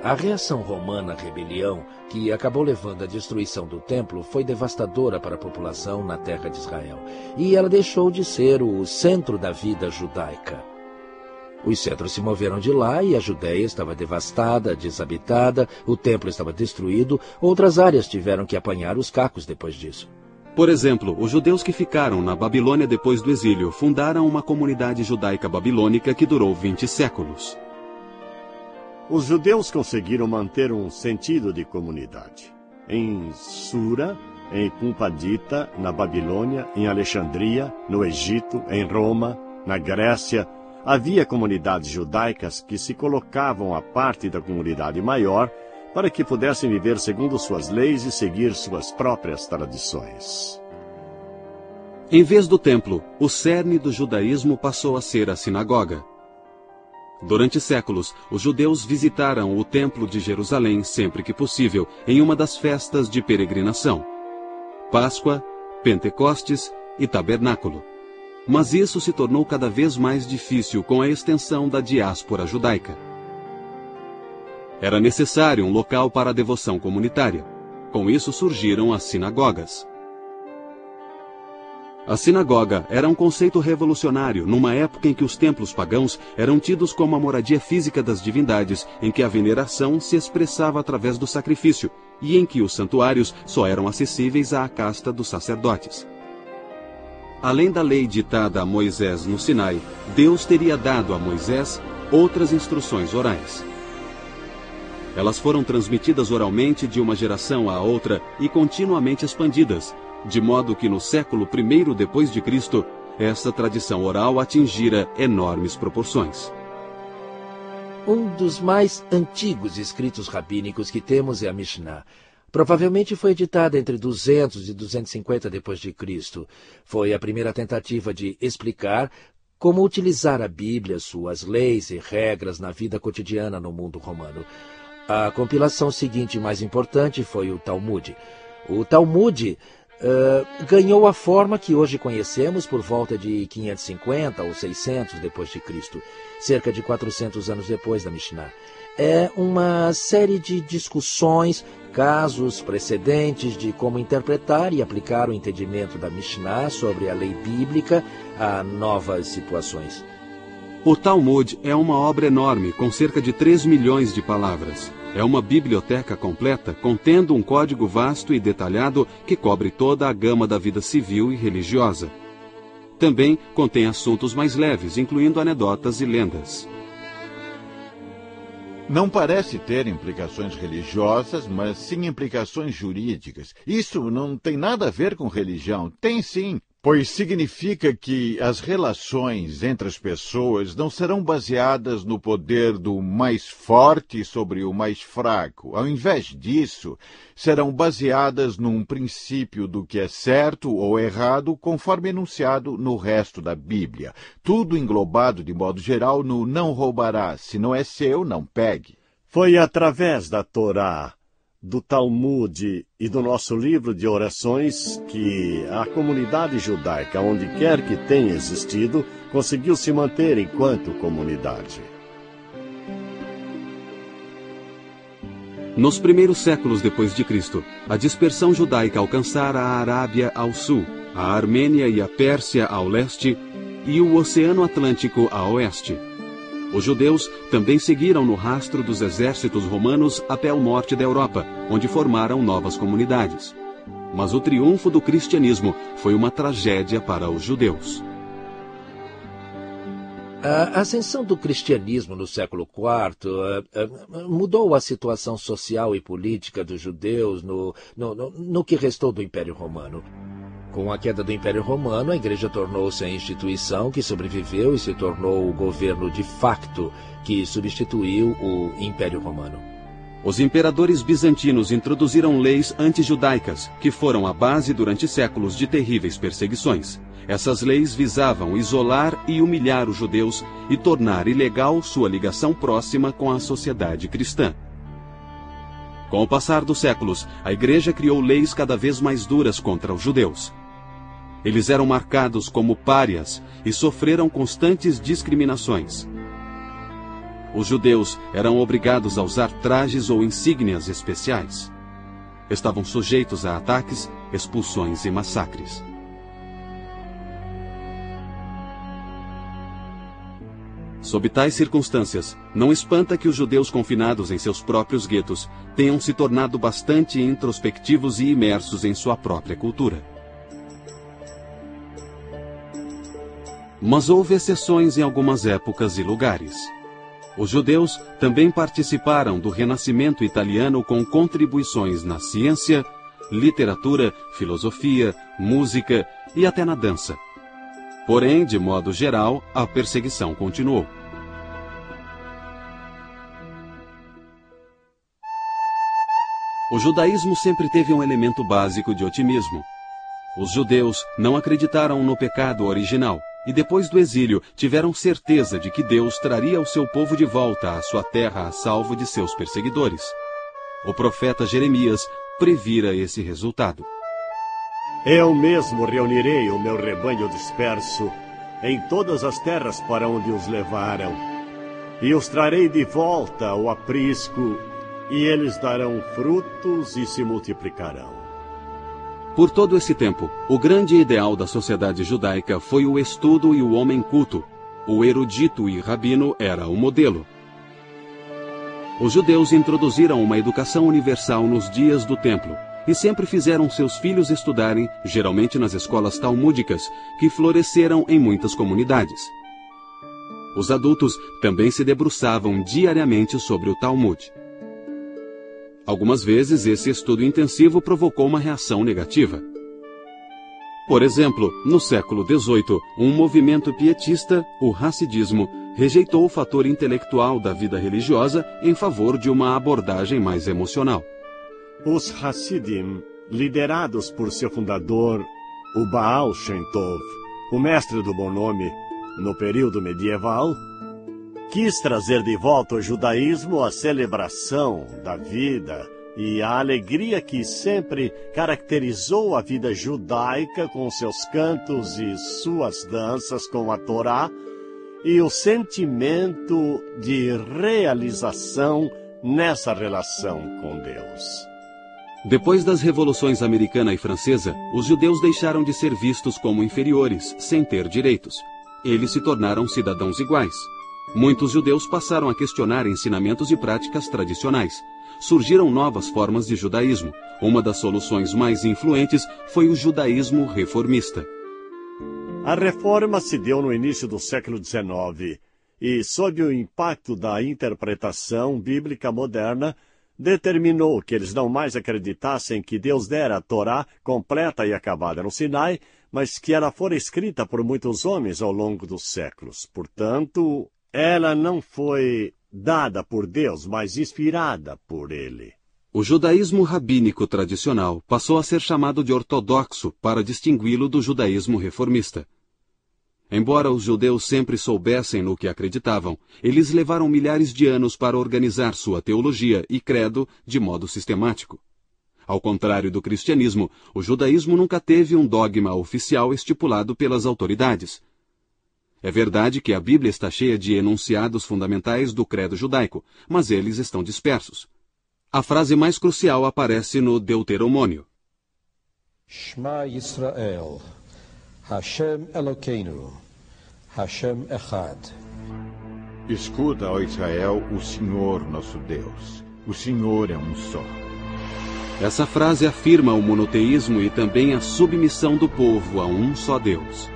A reação romana à rebelião, que acabou levando à destruição do templo, foi devastadora para a população na terra de Israel, e ela deixou de ser o centro da vida judaica. Os cetros se moveram de lá e a Judéia estava devastada, desabitada, o templo estava destruído, outras áreas tiveram que apanhar os cacos depois disso. Por exemplo, os judeus que ficaram na Babilônia depois do exílio fundaram uma comunidade judaica babilônica que durou 20 séculos. Os judeus conseguiram manter um sentido de comunidade. Em Sura, em Pumpadita, na Babilônia, em Alexandria, no Egito, em Roma, na Grécia, havia comunidades judaicas que se colocavam à parte da comunidade maior para que pudessem viver segundo suas leis e seguir suas próprias tradições. Em vez do templo, o cerne do judaísmo passou a ser a sinagoga. Durante séculos, os judeus visitaram o Templo de Jerusalém sempre que possível, em uma das festas de peregrinação: Páscoa, Pentecostes e Tabernáculo. Mas isso se tornou cada vez mais difícil com a extensão da diáspora judaica. Era necessário um local para a devoção comunitária. Com isso surgiram as sinagogas. A sinagoga era um conceito revolucionário numa época em que os templos pagãos eram tidos como a moradia física das divindades, em que a veneração se expressava através do sacrifício e em que os santuários só eram acessíveis à casta dos sacerdotes. Além da lei ditada a Moisés no Sinai, Deus teria dado a Moisés outras instruções orais. Elas foram transmitidas oralmente de uma geração à outra e continuamente expandidas, de modo que no século I depois de Cristo, essa tradição oral atingira enormes proporções. Um dos mais antigos escritos rabínicos que temos é a Mishnah. Provavelmente foi editada entre 200 e 250 depois de Cristo. Foi a primeira tentativa de explicar como utilizar a Bíblia, suas leis e regras na vida cotidiana no mundo romano. A compilação seguinte mais importante foi o Talmud. O Talmud ganhou a forma que hoje conhecemos por volta de 550 ou 600 depois de Cristo, cerca de 400 anos depois da Mishnah. É uma série de discussões, casos, precedentes de como interpretar e aplicar o entendimento da Mishnah sobre a lei bíblica a novas situações. O Talmud é uma obra enorme, com cerca de 3 milhões de palavras. É uma biblioteca completa, contendo um código vasto e detalhado que cobre toda a gama da vida civil e religiosa. Também contém assuntos mais leves, incluindo anedotas e lendas. Não parece ter implicações religiosas, mas sim implicações jurídicas. Isso não tem nada a ver com religião. Tem sim, pois significa que as relações entre as pessoas não serão baseadas no poder do mais forte sobre o mais fraco. Ao invés disso, serão baseadas num princípio do que é certo ou errado, conforme enunciado no resto da Bíblia. Tudo englobado, de modo geral, no não roubarás. Se não é seu, não pegue. Foi através da Torá, do Talmud e do nosso livro de orações que a comunidade judaica, onde quer que tenha existido, conseguiu se manter enquanto comunidade. Nos primeiros séculos depois de Cristo, a dispersão judaica alcançara a Arábia ao sul, a Armênia e a Pérsia ao leste e o Oceano Atlântico a oeste. Os judeus também seguiram no rastro dos exércitos romanos até o norte da Europa, onde formaram novas comunidades. Mas o triunfo do cristianismo foi uma tragédia para os judeus. A ascensão do cristianismo no século IV mudou a situação social e política dos judeus no que restou do Império Romano. Com a queda do Império Romano, a Igreja tornou-se a instituição que sobreviveu e se tornou o governo de facto que substituiu o Império Romano. Os imperadores bizantinos introduziram leis antijudaicas, que foram a base durante séculos de terríveis perseguições. Essas leis visavam isolar e humilhar os judeus e tornar ilegal sua ligação próxima com a sociedade cristã. Com o passar dos séculos, a Igreja criou leis cada vez mais duras contra os judeus. Eles eram marcados como párias e sofreram constantes discriminações. Os judeus eram obrigados a usar trajes ou insígnias especiais. Estavam sujeitos a ataques, expulsões e massacres. Sob tais circunstâncias, não espanta que os judeus confinados em seus próprios guetos tenham se tornado bastante introspectivos e imersos em sua própria cultura. Mas houve exceções em algumas épocas e lugares. Os judeus também participaram do Renascimento italiano com contribuições na ciência, literatura, filosofia, música e até na dança. Porém, de modo geral, a perseguição continuou. O judaísmo sempre teve um elemento básico de otimismo. Os judeus não acreditaram no pecado original e, depois do exílio, tiveram certeza de que Deus traria o seu povo de volta à sua terra a salvo de seus perseguidores. O profeta Jeremias previra esse resultado. Eu mesmo reunirei o meu rebanho disperso em todas as terras para onde os levaram, e os trarei de volta ao aprisco, e eles darão frutos e se multiplicarão. Por todo esse tempo, o grande ideal da sociedade judaica foi o estudo e o homem culto. O erudito e rabino era o modelo. Os judeus introduziram uma educação universal nos dias do templo, e sempre fizeram seus filhos estudarem, geralmente nas escolas talmúdicas, que floresceram em muitas comunidades. Os adultos também se debruçavam diariamente sobre o Talmud. Algumas vezes, esse estudo intensivo provocou uma reação negativa. Por exemplo, no século XVIII, um movimento pietista, o Hassidismo, rejeitou o fator intelectual da vida religiosa em favor de uma abordagem mais emocional. Os Hassidim, liderados por seu fundador, o Baal Shem Tov, o mestre do bom nome, no período medieval, quis trazer de volta ao judaísmo a celebração da vida e a alegria que sempre caracterizou a vida judaica com seus cantos e suas danças com a Torá e o sentimento de realização nessa relação com Deus. Depois das revoluções americana e francesa, os judeus deixaram de ser vistos como inferiores, sem ter direitos. Eles se tornaram cidadãos iguais. Muitos judeus passaram a questionar ensinamentos e práticas tradicionais. Surgiram novas formas de judaísmo. Uma das soluções mais influentes foi o judaísmo reformista. A reforma se deu no início do século XIX e, sob o impacto da interpretação bíblica moderna, determinou que eles não mais acreditassem que Deus dera a Torá completa e acabada no Sinai, mas que ela fora escrita por muitos homens ao longo dos séculos. Portanto, ela não foi dada por Deus, mas inspirada por ele. O judaísmo rabínico tradicional passou a ser chamado de ortodoxo para distingui-lo do judaísmo reformista. Embora os judeus sempre soubessem no que acreditavam, eles levaram milhares de anos para organizar sua teologia e credo de modo sistemático. Ao contrário do cristianismo, o judaísmo nunca teve um dogma oficial estipulado pelas autoridades. É verdade que a Bíblia está cheia de enunciados fundamentais do credo judaico, mas eles estão dispersos. A frase mais crucial aparece no Deuteronômio. Shema Yisrael, Hashem Elokeinu, Hashem Echad. Escuta, ó Israel, o Senhor nosso Deus. O Senhor é um só. Essa frase afirma o monoteísmo e também a submissão do povo a um só Deus.